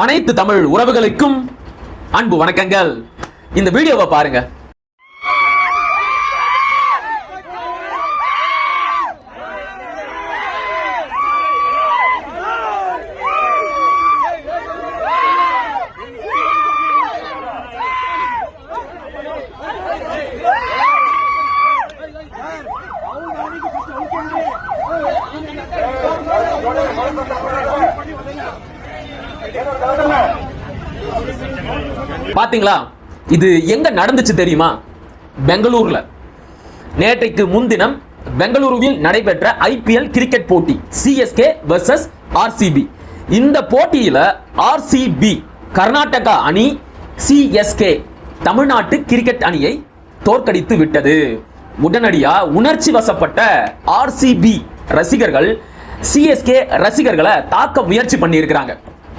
அனைத்து தமிழ் உறவுகளுக்கும் அன்பு வணக்கங்கள். இந்த வீடியோவை பாருங்க. பாத்தீங்களா, இது எங்க நடந்துச்சு தெரியுமா? பெங்களூர்ல. நேற்றைக்கு முன்தினம் பெங்களூருவில் நடைபெற்ற ஐபிஎல் கிரிக்கெட் போட்டி சிஎஸ்கே வெர்சஸ் ஆர்சிபி. இந்த போட்டியில ஆர்சிபி கர்நாடகா அணி சிஎஸ்கே தமிழ்நாட்டு கிரிக்கெட் அணியை தோற்கடித்து விட்டது. உடனடியா உணர்ச்சி வசப்பட்ட ஆர்சிபி ரசிகர்கள் சிஎஸ்கே ரசிகர்களை தாக்க முயற்சி பண்ணி இருக்கிறாங்க.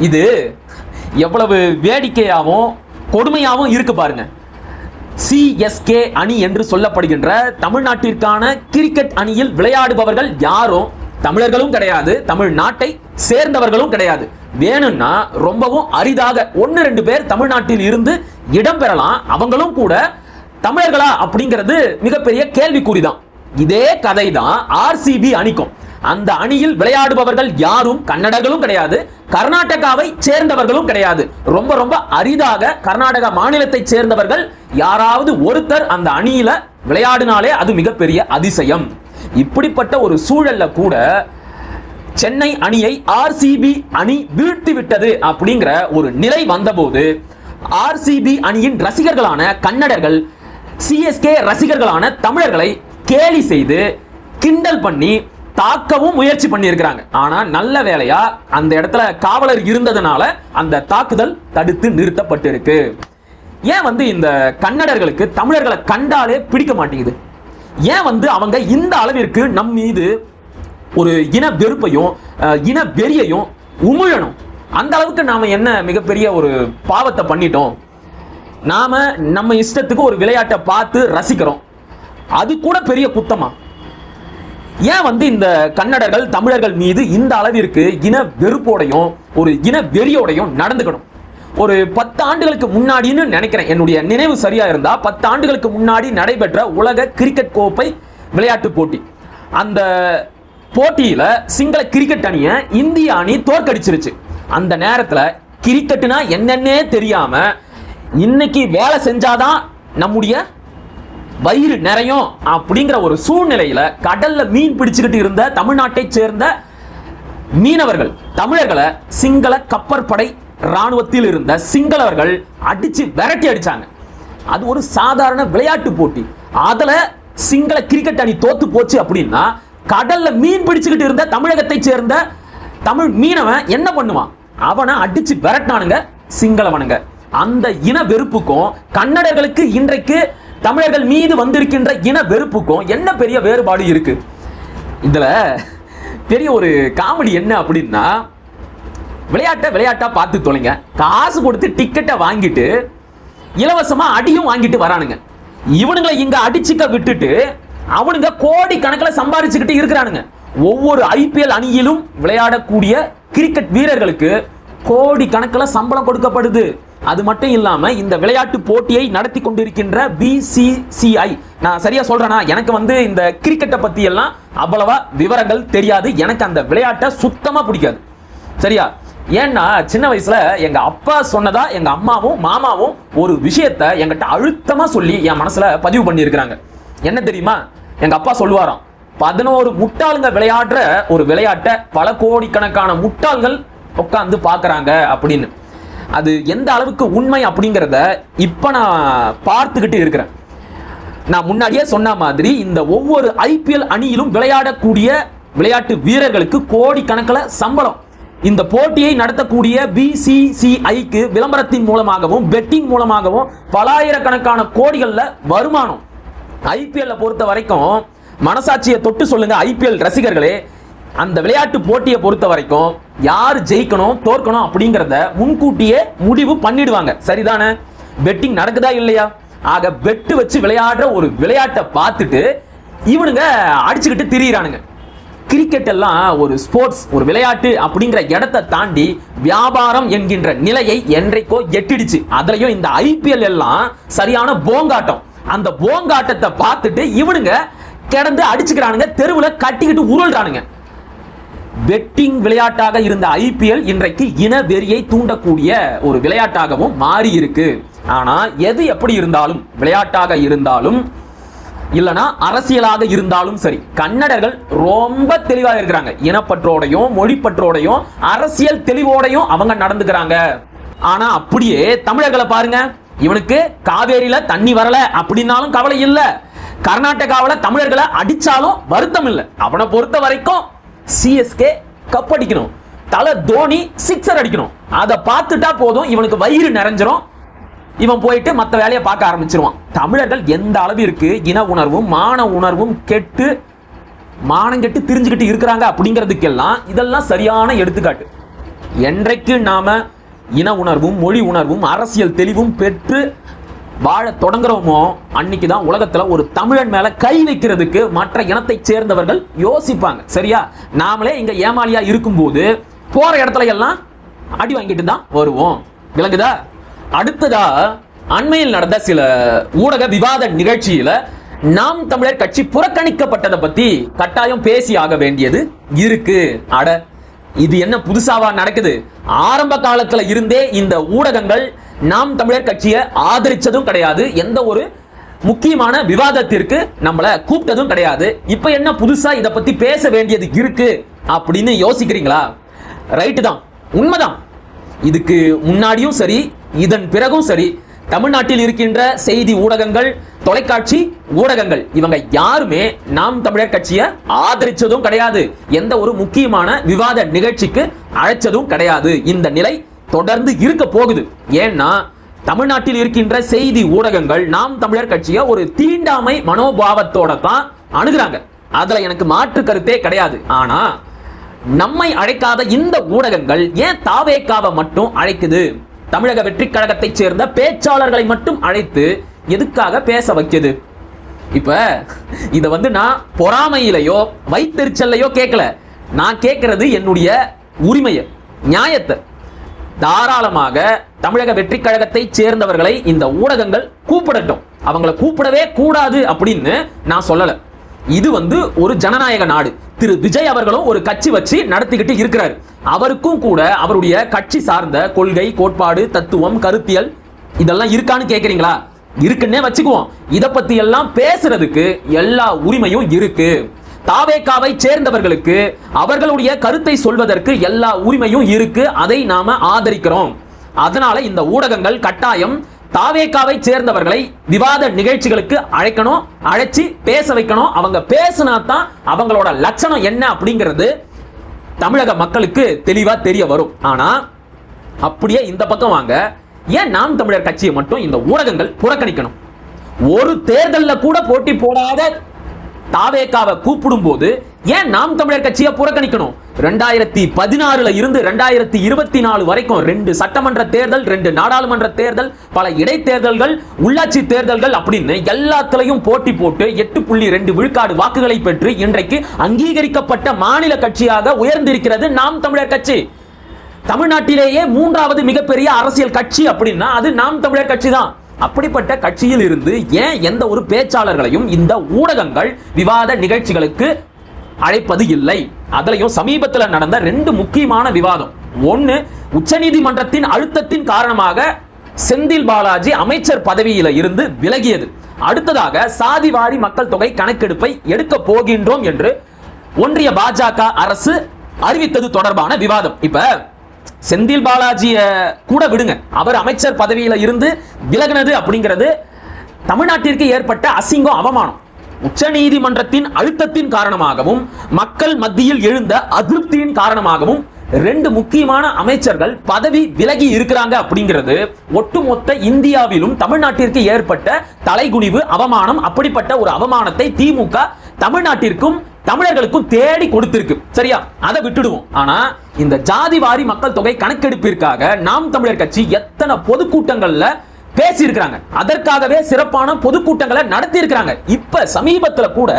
இது எவ்வளவு வேடிக்கையாகவும் கொடுமையாகவும் இருக்கு பாருங்க. சிஎஸ்கே அணி என்று சொல்லப்படுகின்ற தமிழ்நாட்டிற்கான கிரிக்கெட் அணியில் விளையாடுபவர்கள் யாரும் தமிழர்களும் கிடையாது, தமிழ்நாட்டை சேர்ந்தவர்களும் கிடையாது. வேணும்னா ரொம்பவும் அரிதாக 1-2 பேர் தமிழ்நாட்டில் இருந்து இடம் பெறலாம். அவங்களும் கூட தமிழர்களா அப்படிங்கிறது மிகப்பெரிய கேள்விக்குறிதான். இதே கதை தான் ஆர்சிபி அணிக்கும். அந்த அணியில் விளையாடுபவர்கள் யாரும் கன்னடர்களும் கிடையாது, கர்நாடகாவை சேர்ந்தவர்களும் கிடையாது. ரொம்ப ரொம்ப அரிதாக கர்நாடகா மாநிலத்தை சேர்ந்தவர்கள் யாராவது ஒருத்தர் அந்த அணியில விளையாடினாலே அது மிகப்பெரிய அதிசயம். இப்படிப்பட்ட ஒரு சூழல்ல கூட சென்னை அணியை ஆர்சிபி அணி வீழ்த்தி விட்டது அப்படிங்கிற ஒரு நிலை வந்தபோது ஆர்சிபி அணியின் ரசிகர்களான கன்னடர்கள் சிஎஸ்கே ரசிகர்களான தமிழர்களை கேலி செய்து கிண்டல் பண்ணி தாக்கவும் முயற்சி பண்ணி இருக்கிறாங்க. ஆனா நல்ல வேளையா அந்த இடத்துல காவலர் இருந்ததுனால அந்த தாக்குதல் தடுத்து நிறுத்தப்பட்டிருக்கு. ஏன் இந்த கன்னடர்களுக்கு தமிழர்களை கண்டாலே பிடிக்க மாட்டேங்குது? ஏன் அவங்க இந்த அளவிற்கு நம் மீது ஒரு இன வெறுப்பையும் இன வெறியையும் உமிழணும்? அந்த அளவுக்கு நாம என்ன மிகப்பெரிய ஒரு பாவத்தை பண்ணிட்டோம்? நாம நம்ம இஷ்டத்துக்கு ஒரு விளையாட்டை பார்த்து ரசிக்கிறோம், அது கூட பெரிய குத்தமா? ஏன் இந்த கன்னடர்கள் தமிழர்கள் மீது இந்த அளவிற்கு இன வெறுப்போடையும் ஒரு இன வெறியோடையும் நடந்துக்கணும்? ஒரு 10 ஆண்டுகளுக்கு முன்னாடின்னு நினைக்கிறேன், என்னுடைய நினைவு சரியா இருந்தா 10 ஆண்டுகளுக்கு முன்னாடி நடைபெற்ற உலக கிரிக்கெட் கோப்பை விளையாட்டு போட்டி. அந்த போட்டியில சிங்கள கிரிக்கெட் அணியை இந்திய அணி தோற்கடிச்சிருச்சு. அந்த நேரத்துல கிரிக்கெட்னா என்னன்னே தெரியாம இன்னைக்கு வேலை செஞ்சாதான் நம்முடைய வயிறு நிறையும் அப்படிங்கிற ஒரு சூழ்நிலையில கடல்ல மீன் பிடிச்சுக்கிட்டு இருந்த தமிழ்நாட்டை சேர்ந்த மீனவர்கள் தமிழர்களை சிங்கள கப்பற்படை ராணுவத்தில் இருந்த சிங்களவர்கள் அடிச்சு விரட்டி அடிச்சாங்க. அது ஒரு சாதாரண விளையாட்டு போட்டி. அதுல சிங்கள கிரிக்கெட் அணி தோத்து போச்சு அப்படின்னா கடல்ல மீன் பிடிச்சுக்கிட்டு இருந்த தமிழகத்தை சேர்ந்த தமிழ் மீனவன் என்ன பண்ணுவான்? அவனை அடிச்சு விரட்டினானுங்க சிங்களவனுங்க. அந்த இன வெறுப்புக்கும் கன்னடர்களுக்கு இன்றைக்கு தமிழர்கள் மீது வந்திருக்கின்ற இன வெறுப்புக்கும் என்ன பெரிய வேறுபாடு இருக்கு? இதுல பெரிய ஒரு காமெடி என்ன அப்படின்னா, விளையாட்டா பார்த்து தொலைங்க, காசு கொடுத்து டிக்கெட்டை வாங்கிட்டு இலவசமா அடியும் வாங்கிட்டு வரானுங்க. இவனுங்களை இங்க அடிச்சுக்க விட்டுட்டு அவனுங்க கோடி கணக்கில் சம்பாதிச்சுக்கிட்டு இருக்கிறானுங்க. ஒவ்வொரு ஐபிஎல் அணியிலும் விளையாடக்கூடிய கிரிக்கெட் வீரர்களுக்கு கோடி கணக்கில் சம்பளம் கொடுக்கப்படுது. அது மட்டும் இல்லாம இந்த விளையாட்டு போட்டியை நடத்தி கொண்டிருக்கின்ற பிசிசிஐ, நான் சரியா சொல்றேனா? எனக்கு இந்த கிரிக்கெட்டை பத்தி எல்லாம் அவ்வளவா விவரங்கள் தெரியாது. எனக்கு அந்த விளையாட்டை சுத்தமா பிடிக்காது. சரியா? ஏன்னா சின்ன வயசுல எங்க அப்பா சொன்னதா எங்க அம்மாவும் மாமாவும் ஒரு விஷயத்தை என்கிட்ட அழுத்தமா சொல்லி என் மனசுல பதிவு பண்ணி இருக்கிறாங்க. என்ன தெரியுமா? எங்க அப்பா சொல்லுவாராம், 11 முட்டாளுங்க விளையாடுற ஒரு விளையாட்டை பல கோடிக்கணக்கான முட்டாள்கள் உட்காந்து பாக்குறாங்க அப்படின்னு. அது எந்த அளவுக்கு உண்மை அப்படிங்கிறத இப்ப நான் பார்த்துக்கிட்டு இருக்கிறேன். நான் முன்னாடியே சொன்ன மாதிரி இந்த ஒவ்வொரு ஐபிஎல் அணியிலும் விளையாடக்கூடிய விளையாட்டு வீரர்களுக்கு கோடி கணக்கில் சம்பளம். இந்த போட்டியை நடத்தக்கூடிய பிசிசிஐக்கு விளம்பரத்தின் மூலமாகவும் பெட்டிங் மூலமாகவும் பலாயிரக்கணக்கான கோடிகள்ல வருமானம். ஐபிஎல் பொறுத்த வரைக்கும் மனசாட்சியை தொட்டு சொல்லுங்க ஐபிஎல் ரசிகர்களே, அந்த விளையாட்டு போட்டியை பொறுத்த வரைக்கும் யார் ஜெயிக்கணும் தோற்கணும் அப்படிங்கறத முன்கூட்டியே முடிவு பண்ணிடுவாங்க. சரிதானே? பெட்டிங் நடக்குதா இல்லையா? ஆக பெட்டு வச்சு விளையாடுற ஒரு விளையாட்டை பார்த்துட்டு இவனுங்க அடிச்சுக்கிட்டு திரியிறானுங்க. கிரிக்கெட் எல்லாம் ஒரு ஸ்போர்ட்ஸ், ஒரு விளையாட்டு அப்படிங்கிற இடத்தை தாண்டி வியாபாரம் என்கின்ற நிலையை என்றைக்கோ எட்டிடுச்சு. அதுலயும் இந்த IPL எல்லாம் சரியான போங்காட்டம். அந்த போங்காட்டத்தை பார்த்துட்டு இவனுங்க கிடந்து அடிச்சுக்கிறானுங்க, தெருவுல கட்டிக்கிட்டு உருள்றானுங்க. பெட்டிங் விளையாட்டாக இருந்த IPL இன்றைக்கு இன வெறியை தூண்டக்கூடிய ஒரு விளையாட்டாகவும் மாறி இருக்கு. ஆனா எது எப்படி இருந்தாலும், விளையாட்டாக இருந்தாலும் இல்லனா அரசியலாக இருந்தாலும் சரி, கன்னடர்கள் ரொம்ப தெளிவாக இருக்கிறாங்க. இனப்பற்றோடையும் மொழிப்பற்றோடையும் அரசியல் தெளிவோடையும் அவங்க நடந்துக்கிறாங்க. ஆனா அப்படியே தமிழர்களை பாருங்க, இவனுக்கு காவேரியில தண்ணி வரல அப்படின்னாலும் கவலை இல்ல, கர்நாடகாவில் தமிழர்களை அடிச்சாலும் வருத்தம் இல்ல. அவனை பொறுத்த வரைக்கும் CSK கப் அடிக்கணும், தல தோனி சிக்ஸர் அடிக்கணும், அதை பார்த்துட்டா போதும், இவனுக்கு வயிறு நிறைஞ்சிரும், இவன் போயிட்டு மற்ற வேலையை பார்க்க ஆரம்பிச்சிருவான். தமிழர்கள் எந்த அளவிற்கு இன உணர்வும் மான உணர்வும் கெட்டு மானங்கெட்டு திரிஞ்சுக்கிட்டு இருக்கிறாங்க அப்படிங்கிறதுக்கெல்லாம் இதெல்லாம் சரியான எடுத்துக்காட்டு. என்றைக்கு நாம இன உணர்வும் மொழி உணர்வும் அரசியல் தெளிவும் பெற்று வாழ தொடங்குறோமோ அன்னைக்கு தான் உலகத்துல ஒரு தமிழன் மேல கை வைக்கிறதுக்கு மற்ற இனத்தை சேர்ந்தவர்கள் யோசிப்பாங்க. சரியா? நாமளே இங்க ஏமாளியா இருக்கும்போது போற இடத்துல எல்லாம் அடி வாங்கிட்டு தான் வருவோம். விளங்குதா? அடுத்ததா அண்மையில் நடந்த சில ஊடக விவாத நிகழ்ச்சியில நாம் தமிழர் கட்சி புறக்கணிக்கப்பட்டதை பத்தி கட்டாயம் பேசி ஆக வேண்டியது இருக்கு. அட, இது என்ன புதுசாவா நடக்குது? ஆரம்ப காலத்துல இருந்தே இந்த ஊடகங்கள் நாம் தமிழர் கட்சியை ஆதரிச்சதும் கிடையாது, எந்த ஒரு முக்கியமான விவாதத்திற்கு நம்மள கூப்பிட்டதும் கிடையாது. இப்ப என்ன புதுசா இதை பத்தி பேச வேண்டியது இருக்கு அப்படின்னு யோசிக்கிறீங்களா? ரைட்டு தான், உண்மைதான். இதுக்கு முன்னாடியும் சரி இதன் பிறகும் சரி தமிழ்நாட்டில் இருக்கின்ற செய்தி ஊடகங்கள், தொலைக்காட்சி ஊடகங்கள் இவங்க யாருமே நாம் தமிழர் கட்சியை ஆதரிச்சதும் கிடையாது, எந்த ஒரு முக்கியமான விவாத நிகழ்ச்சிக்கு அழைச்சதும் கிடையாது. இந்த நிலை தொடர்ந்து இருக்க போகுது. ஏன்னா தமிழ்நாட்டில் இருக்கின்ற செய்தி ஊடகங்கள் நாம் தமிழர் கட்சியை ஒரு தீண்டாமை மனோபாவத்தோட தான் அணுகுறாங்க. அதுல எனக்கு மாற்று கருத்தே கிடையாது. ஆனா நம்மை அழைக்காத இந்த ஊடகங்கள் ஏன் தாவேக்காவை மட்டும் அழைக்குது? தமிழக வெற்றி கழகத்தை சேர்ந்த பேச்சாளர்களை மட்டும் அழைத்து எதுக்காக பேச வைக்குது? இப்ப இத நான் பொறாமையிலையோ வைத்தெரிச்சல்லையோ கேட்கல. நான் கேட்கிறது என்னுடைய உரிமையை, நியாயத்தை. தாராளமாக தமிழக வெற்றி கழகத்தை சேர்ந்தவர்களை இந்த ஊடகங்கள் கூப்பிடட்டும். அவங்களை கூப்பிடவே கூடாது அப்படின்னு நான் சொல்லல. இது ஒரு ஜனநாயக நாடு. திரு விஜய் அவர்களும் ஒரு கட்சி வச்சு நடத்திக்கிட்டு இருக்கிறார். அவருக்கும் கூட அவருடைய கட்சி சார்ந்த கொள்கை, கோட்பாடு, தத்துவம், கருத்தியல் இதெல்லாம் இருக்கான்னு கேக்குறீங்களா? இருக்குன்னே வச்சுக்குவோம். இத பத்தி எல்லாம் பேசுறதுக்கு எல்லா உரிமையும் இருக்கு. தாவேகாவை சேர்ந்தவர்களுக்கு அவர்களுடைய கருத்தை சொல்வதற்கு எல்லா உரிமையும் இருக்கு. அதை நாம ஆதரிக்கிறோம். அதனால இந்த ஊடகங்கள் கட்டாயம் தாவேகாவை சேர்ந்தவர்களை விவாத நிகழ்ச்சிகளுக்கு அழைக்கணும், அழைச்சி பேச வைக்கணும். அவங்க பேசினா தான் அவங்களோட லட்சணம் என்ன அப்படிங்கிறது தமிழக மக்களுக்கு தெளிவா தெரிய வரும். ஆனா அப்படியே இந்த பக்கம் வாங்க, ஏன் நாம் தமிழர் கட்சியை மட்டும் இந்த ஊடகங்கள் புறக்கணிக்கணும்? ஒரு தேர்தலில் கூட போட்டி போடாத தாவேகாவை கூப்பிடும் போது ஏன் நாம் தமிழர் கட்சியை புறக்கணிக்கணும்? 2016 இருந்து 2024 வரைக்கும் 2 சட்டமன்ற தேர்தல், 2 நாடாளுமன்ற தேர்தல், பல இடைத்தேர்தல்கள், உள்ளாட்சி தேர்தல்கள் அப்படின்னு எல்லாத்திலையும் போட்டி போட்டு 8.2 விழுக்காடு வாக்குகளை பெற்று இன்றைக்கு அங்கீகரிக்கப்பட்ட மாநில கட்சியாக உயர்ந்திருக்கிறது நாம் தமிழர் கட்சி. தமிழ்நாட்டிலேயே 3வது மிகப்பெரிய அரசியல் கட்சி அப்படின்னா அது நாம் தமிழர் கட்சி தான். அப்படிப்பட்ட கட்சியில் இருந்து ஏன் எந்த ஒரு பேச்சாளர்களையும் இந்த ஊடகங்கள் விவாத நிகழ்ச்சிகளுக்கு அழைப்பது இல்லை? அதுலயும் சமீபத்தில் நடந்த 2 முக்கியமான விவாதம். ஒன்னு, உச்சநீதிமன்றத்தின் அழுத்தத்தின் காரணமாக செந்தில் பாலாஜி அமைச்சர் பதவியில இருந்து விலகியது. அடுத்ததாக சாதிவாரி மக்கள் தொகை கணக்கெடுப்பை எடுக்க போகின்றோம் என்று ஒன்றிய பாஜக அரசு அறிவித்தது தொடர்பான விவாதம். இப்ப செந்தில் பாலாஜிய கூட விடுங்க, அவர் அமைச்சர் பதவியில இருந்து விலகினது அப்படிங்கிறது தமிழ்நாட்டிற்கு ஏற்பட்ட அசிங்கம், அவமானம். உச்சநீதிமன்றத்தின் அழுத்தத்தின் காரணமாகவும் மக்கள் மத்தியில் எழுந்த அதிருப்தியின் காரணமாகவும் 2 முக்கியமான அமைச்சர்கள் பதவி விலகி இருக்கிறாங்க அப்படிங்கிறது ஒட்டுமொத்த இந்தியாவிலும் தமிழ்நாட்டிற்கு ஏற்பட்ட தலைகுனிவு, அவமானம். அப்படிப்பட்ட ஒரு அவமானத்தை திமுக தமிழ்நாட்டிற்கும் தமிழர்களுக்கும் தேடி கொடுத்திருக்கு. சரியா? அதை விட்டுடுவோம். ஆனா இந்த ஜாதிவாரி மக்கள் தொகை கணக்கெடுப்பிற்காக நாம் தமிழர் கட்சி எத்தனை பொதுக்கூட்டங்கள்ல பேசி இருக்கிறாங்க, அதற்காகவே சிறப்பான பொதுக்கூட்டங்களை நடத்தி இருக்கிறாங்க. இப்ப சமீபத்துல கூட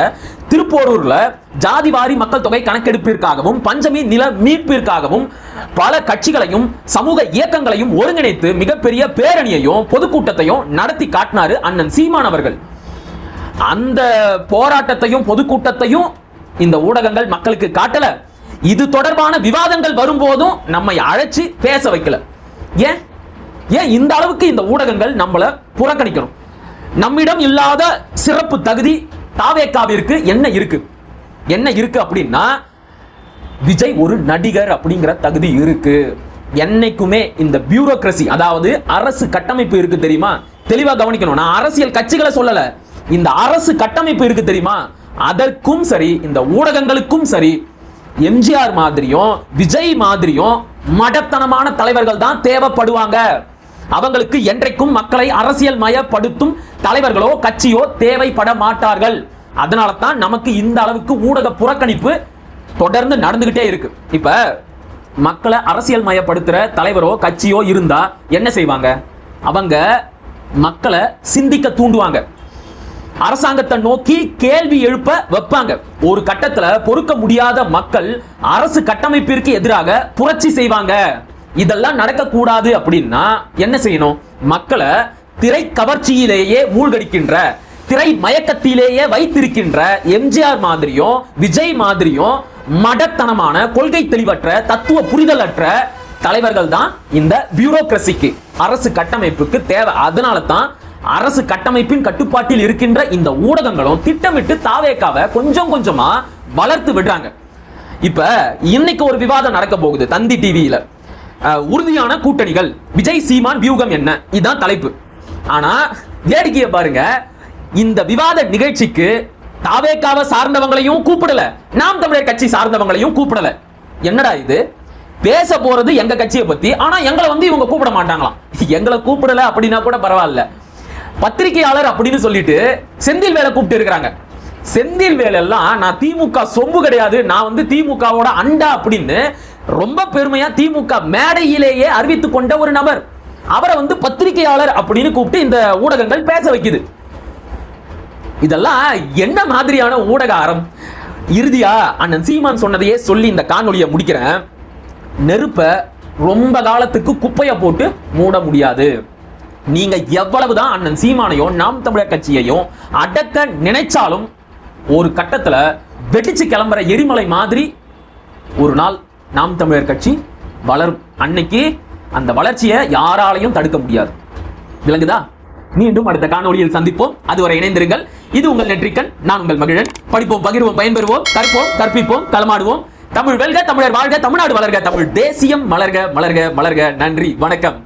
திருப்போரூர்ல ஜாதிவாரி மக்கள் தொகை கணக்கெடுப்பிற்காகவும் பஞ்சமி நில மீட்பிற்காகவும் பல கட்சிகளையும் சமூக இயக்கங்களையும் ஒருங்கிணைத்து மிகப்பெரிய பேரணியையும் பொதுக்கூட்டத்தையும் நடத்தி காட்டினாரு அண்ணன் சீமான் அவர்கள். அந்த போராட்டத்தையும் பொதுக்கூட்டத்தையும் இந்த ஊடகங்கள் மக்களுக்கு காட்டல. இது தொடர்பான விவாதங்கள் வரும்போதும் நம்மை அழைச்சி பேச வைக்கல. ஏன் ஏன் இந்த அளவுக்கு இந்த ஊடகங்கள் நம்மள புறக்கணிக்கணும்? நம்மிடம் இல்லாத சிறப்பு தகுதி தாவேகாவிற்கு என்ன இருக்கு அப்படின்னா, விஜய் ஒரு நடிகர் அப்படிங்கிற தகுதி இருக்கு. என்னைக்குமே இந்த பியூரோகிரசி, அதாவது அரசு கட்டமைப்பு இருக்கு தெரியுமா, தெளிவா கவனிக்கணும். நான் அரசியல் கட்சிகளை சொல்லல, இந்த அரசு கட்டமைப்பு இருக்கு தெரியுமா, அதற்கும் சரி இந்த ஊடகங்களுக்கும் சரி எம்ஜிஆர் மாதிரியும் விஜய் மாதிரியும் மடத்தனமான தலைவர்கள் தான் தேவைப்படுவாங்க. அவங்களுக்கு என்றைக்கும் மக்களை அரசியல் மயப்படுத்தும் தலைவர்களோ கட்சியோ தேவைப்பட மாட்டார்கள். அதனால தான் நமக்கு இந்த அளவுக்கு ஊடக புறக்கணிப்பு தொடர்ந்து நடந்துகிட்டே இருக்கு. இப்ப மக்களை அரசியல் மயப்படுத்துற தலைவரோ கட்சியோ இருந்தா என்ன செய்வாங்க? அவங்க மக்களை சிந்திக்க தூண்டுவாங்க, அரசாங்கத்தை நோக்கி கேள்வி எழுப்ப வைப்பாங்க. ஒரு கட்டத்துல பொறுக்க முடியாத மக்கள் அரசு கட்டமைப்பிற்கு எதிராக புரட்சி செய்வாங்க. இதெல்லாம் நடக்க கூடாது அப்படின்னா என்ன செய்யணும்? மக்களை திரை கவர்ச்சியிலேயே மூழ்கடிக்கின்ற, திரை மயக்கத்திலேயே வைத்திருக்கின்ற எம்ஜிஆர் மாதிரியும் விஜய் மாதிரியும் மடத்தனமான, கொள்கை தெளிவற்ற, தத்துவ புரிதலற்ற தலைவர்கள் தான் இந்த பியூரோகிரசிக்கு, அரசு கட்டமைப்புக்கு தேவை. அதனால தான் அரசு கட்டமைப்பின் கட்டுப்பாட்டில் இருக்கின்ற இந்த ஊடகங்களும் திட்டமிட்டு தாவேகாவை கொஞ்சம் கொஞ்சமா வளர்த்து விடுறாங்க. இப்ப இன்னைக்கு ஒரு விவாதம் நடக்க போகுது தந்தி டிவியில. உறுதியான கூட்டணிகள், விஜய் சீமான் வியூகம் என்ன, இதுதான் தலைப்பு. ஆனா வேடிக்கையை பாருங்க, இந்த விவாத நிகழ்ச்சிக்கு தாவேகாவை சார்ந்தவங்களையும் கூப்பிடல, நாம் தமிழர் கட்சி சார்ந்தவங்களையும் கூப்பிடல. என்னடா இது? பேச போறது எங்க கட்சியை பத்தி, ஆனா எங்களை வந்து இவங்க கூப்பிட மாட்டாங்களாம். எங்களை கூப்பிடல அப்படின்னா கூட பரவாயில்ல, பத்திரிகையாளர் அப்படின்னு சொல்லிட்டு செந்தில் வேலை கூப்பிட்டு இருக்கிறாங்க. செந்தில் வேலை எல்லாம் நான் திமுக சொம்பு கிடையாது, நான் வந்து திமுகவோட அண்டா அப்படின்னு ரொம்ப பெருமையா திமுக மேடையிலேயே அறிவித்துக் கொண்ட ஒரு நபர். அவரை வந்து பத்திரிகையாளர் அப்படின்னு கூப்பிட்டு இந்த ஊடகங்கள் பேச வைக்குது. இதெல்லாம் என்ன மாதிரியான ஊடக அறம்? இறுதியா அண்ணன் சீமான் சொன்னதையே சொல்லி இந்த காணொலியை முடிக்கிறேன். நெருப்ப ரொம்ப காலத்துக்கு குப்பைய போட்டு மூட முடியாது. நீங்க எவ்வளவுதான் அண்ணன் சீமானையும் நாம் தமிழர் கட்சியையும் அடக்க நினைச்சாலும் ஒரு கட்டத்துல வெடிச்சு கிளம்புற எரிமலை மாதிரி ஒரு நாள் நாம் தமிழர் கட்சி வளரும். அன்னைக்கு அந்த வளர்ச்சியை யாராலையும் தடுக்க முடியாது. விளங்குதா? மீண்டும் அடுத்த காணொலியில் சந்திப்போம். அதுவரை இணைந்திருங்கள். இது உங்கள் நெற்றிக்கண், நான் உங்கள் மகிழன். படிப்போம், பகிர்வோம், பயன்பெறுவோம், கற்போம், கற்பிப்போம், களமாடுவோம். தமிழ் வெல்க, தமிழர் வாழ்க, தமிழ்நாடு வளர்க, தமிழ் தேசியம் மலர்க மலர்க மலர்க. நன்றி, வணக்கம்.